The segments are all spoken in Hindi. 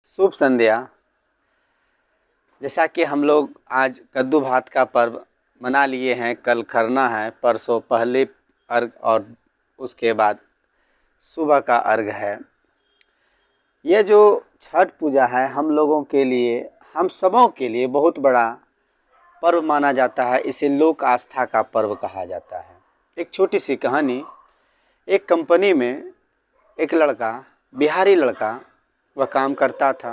शुभ संध्या। जैसा कि हम लोग आज कद्दू भात का पर्व मना लिए हैं, कल खरना है, परसों पहले अर्घ और उसके बाद सुबह का अर्घ है। यह जो छठ पूजा है हम लोगों के लिए, हम सबों के लिए बहुत बड़ा पर्व माना जाता है। इसे लोक आस्था का पर्व कहा जाता है। एक छोटी सी कहानी। एक कंपनी में एक लड़का, बिहारी लड़का, वह काम करता था।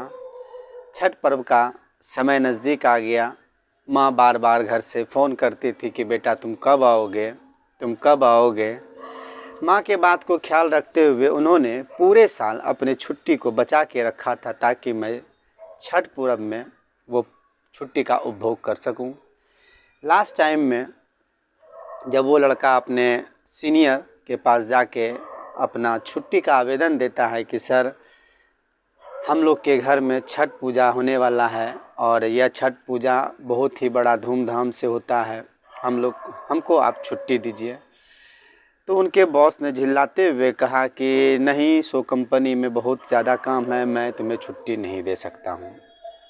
छठ पर्व का समय नज़दीक आ गया। माँ बार बार घर से फ़ोन करती थी कि बेटा तुम कब आओगे, तुम कब आओगे। माँ के बात को ख्याल रखते हुए उन्होंने पूरे साल अपने छुट्टी को बचा के रखा था ताकि मैं छठ पर्व में वो छुट्टी का उपभोग कर सकूं। लास्ट टाइम में जब वो लड़का अपने सीनियर के पास जाके अपना छुट्टी का आवेदन देता है कि सर हम लोग के घर में छठ पूजा होने वाला है और यह छठ पूजा बहुत ही बड़ा धूमधाम से होता है, हमको आप छुट्टी दीजिए। तो उनके बॉस ने झिल्लाते हुए कहा कि नहीं, सो कंपनी में बहुत ज़्यादा काम है, मैं तुम्हें छुट्टी नहीं दे सकता हूँ।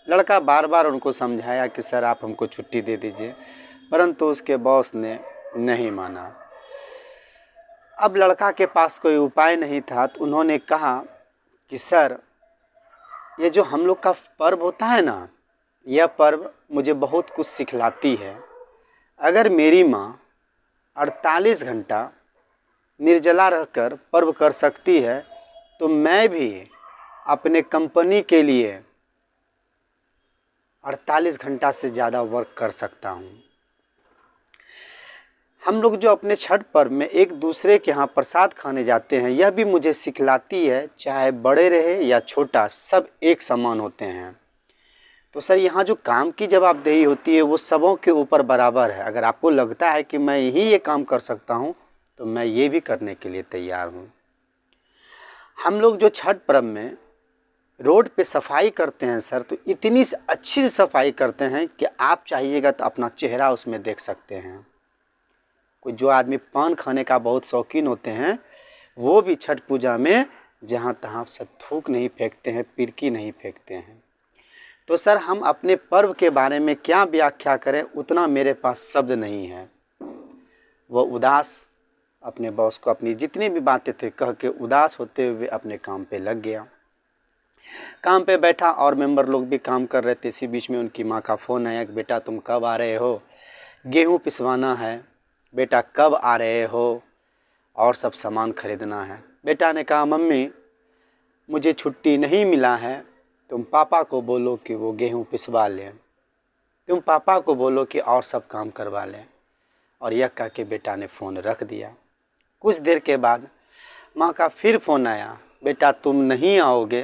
लड़का बार बार उनको समझाया कि सर आप हमको छुट्टी दे दीजिए, परंतु उसके बॉस ने नहीं माना। अब लड़का के पास कोई उपाय नहीं था, तो उन्होंने कहा कि सर ये जो हम लोग का पर्व होता है ना, यह पर्व मुझे बहुत कुछ सिखलाती है। अगर मेरी माँ 48 घंटा निर्जला रहकर पर्व कर सकती है तो मैं भी अपने कंपनी के लिए 48 घंटा से ज़्यादा वर्क कर सकता हूँ। हम लोग जो अपने छठ पर्व में एक दूसरे के यहाँ प्रसाद खाने जाते हैं, यह भी मुझे सिखलाती है चाहे बड़े रहे या छोटा, सब एक समान होते हैं। तो सर यहाँ जो काम की जवाबदेही होती है वो सबों के ऊपर बराबर है। अगर आपको लगता है कि मैं ही ये काम कर सकता हूँ तो मैं ये भी करने के लिए तैयार हूँ। हम लोग जो छठ पर्व में रोड पे सफाई करते हैं सर, तो इतनी अच्छी से सफाई करते हैं कि आप चाहिएगा तो अपना चेहरा उसमें देख सकते हैं। कोई जो आदमी पान खाने का बहुत शौकीन होते हैं वो भी छठ पूजा में जहाँ तहाँ सब थूक नहीं फेंकते हैं, पिरकी नहीं फेंकते हैं। तो सर हम अपने पर्व के बारे में क्या व्याख्या करें, उतना मेरे पास शब्द नहीं है। वो उदास अपने बॉस को अपनी जितनी भी बातें थे कह के उदास होते हुए अपने काम पे लग गया। काम पे बैठा और मेंबर लोग भी काम कर रहे थे। इसी बीच में उनकी माँ का फ़ोन आया कि बेटा तुम कब आ रहे हो, गेहूँ पिसवाना है, बेटा कब आ रहे हो, और सब सामान खरीदना है। बेटा ने कहा मम्मी मुझे छुट्टी नहीं मिला है, तुम पापा को बोलो कि वो गेहूँ पिसवा लें, तुम पापा को बोलो कि और सब काम करवा लें। और यह कह के बेटा ने फ़ोन रख दिया। कुछ देर के बाद माँ का फिर फ़ोन आया, बेटा तुम नहीं आओगे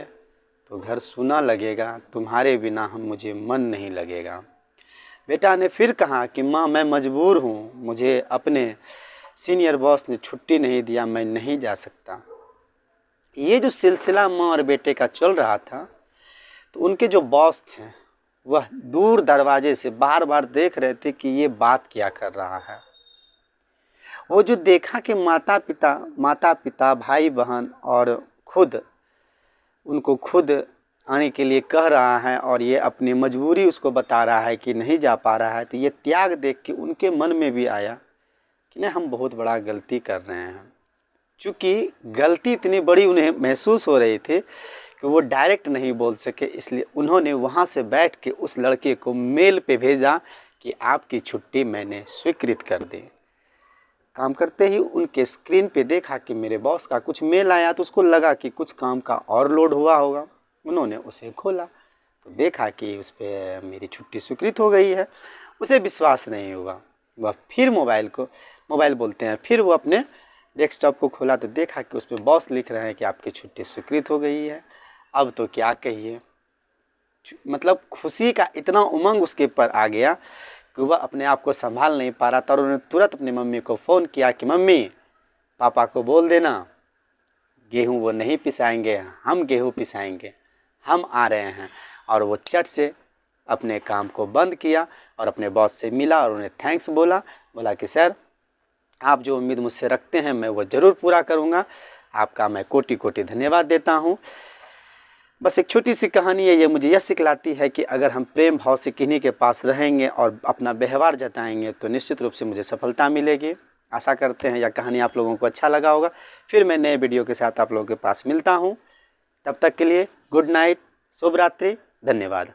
तो घर सूना लगेगा, तुम्हारे बिना मुझे मन नहीं लगेगा। बेटा ने फिर कहा कि माँ मैं मजबूर हूँ, मुझे अपने सीनियर बॉस ने छुट्टी नहीं दिया, मैं नहीं जा सकता। ये जो सिलसिला माँ और बेटे का चल रहा था, तो उनके जो बॉस थे वह दूर दरवाजे से बार बार देख रहे थे कि ये बात क्या कर रहा है। वो जो देखा कि माता पिता भाई बहन और खुद आने के लिए कह रहा है और ये अपनी मजबूरी उसको बता रहा है कि नहीं जा पा रहा है, तो ये त्याग देख के उनके मन में भी आया कि नहीं, हम बहुत बड़ा गलती कर रहे हैं। चूँकि गलती इतनी बड़ी उन्हें महसूस हो रही थी कि वो डायरेक्ट नहीं बोल सके, इसलिए उन्होंने वहाँ से बैठ के उस लड़के को मेल पे भेजा कि आपकी छुट्टी मैंने स्वीकृत कर दी। काम करते ही उनके स्क्रीन पे देखा कि मेरे बॉस का कुछ मेल आया, तो उसको लगा कि कुछ काम का और लोड हुआ होगा। उन्होंने उसे खोला तो देखा कि उस पर मेरी छुट्टी स्वीकृत हो गई है। उसे विश्वास नहीं हुआ। वह फिर फिर वो अपने डेस्कटॉप को खोला तो देखा कि उस पर बॉस लिख रहे हैं कि आपकी छुट्टी स्वीकृत हो गई है। अब तो क्या कहिए, मतलब खुशी का इतना उमंग उसके ऊपर आ गया कि वह अपने आप को संभाल नहीं पा रहा था। और उन्होंने तुरंत अपनी मम्मी को फ़ोन किया कि मम्मी पापा को बोल देना गेहूँ वो नहीं पिसाएंगे, हम गेहूँ पिसाएंगे, हम आ रहे हैं। और वो चट से अपने काम को बंद किया और अपने बॉस से मिला और उन्हें थैंक्स बोला कि सर आप जो उम्मीद मुझसे रखते हैं मैं वो ज़रूर पूरा करूँगा, आपका मैं कोटि कोटि धन्यवाद देता हूँ। बस एक छोटी सी कहानी है, ये मुझे यह सिखलाती है कि अगर हम प्रेम भाव से किन्हीं के पास रहेंगे और अपना व्यवहार जताएंगे तो निश्चित रूप से मुझे सफलता मिलेगी। आशा करते हैं यह कहानी आप लोगों को अच्छा लगा होगा। फिर मैं नए वीडियो के साथ आप लोगों के पास मिलता हूँ। तब तक के लिए गुड नाइट, शुभ रात्रि, धन्यवाद।